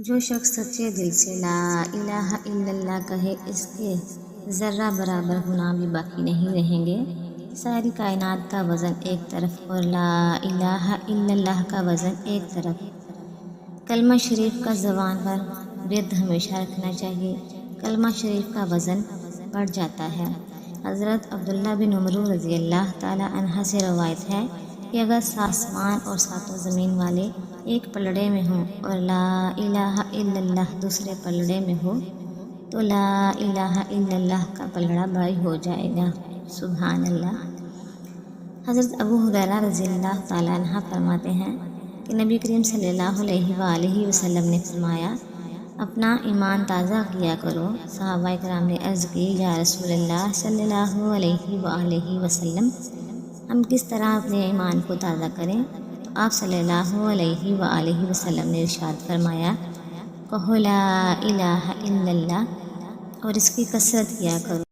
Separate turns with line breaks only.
جو شخص سچے دل سے لا الہ الا اللہ کہے، اس کے ذرہ برابر گناہ بھی باقی نہیں رہیں گے۔ ساری کائنات کا وزن ایک طرف اور لا الہ الا اللہ کا وزن ایک طرف۔ کلمہ شریف کا زبان پر ورد ہمیشہ رکھنا چاہیے۔ کلمہ شریف کا وزن بڑھ جاتا ہے۔ حضرت عبداللہ بن عمر رضی اللہ تعالی عنہ سے روایت ہے کہ اگر آسمان اور ساتوں زمین والے ایک پلڑے میں ہوں اور لا الہ الا اللہ دوسرے پلڑے میں ہو تو لا الہ الا اللہ کا پلڑا بھاری ہو جائے گا۔ سبحان اللہ۔ حضرت ابو ہریرہ رضی اللہ تعالی عنہ فرماتے ہیں کہ نبی کریم صلی اللہ علیہ وآلہ وسلم نے فرمایا، اپنا ایمان تازہ کیا کرو۔ صحابہ کرام نے عرض کی، یا رسول اللہ صلی اللہ علیہ وآلہ وسلم، ہم کس طرح اپنے ایمان کو تازہ کریں؟ تو آپ صلی اللہ علیہ وآلہ وسلم نے ارشاد فرمایا، کہو لا الہ الا اللہ اور اس کی کثرت کیا کرو۔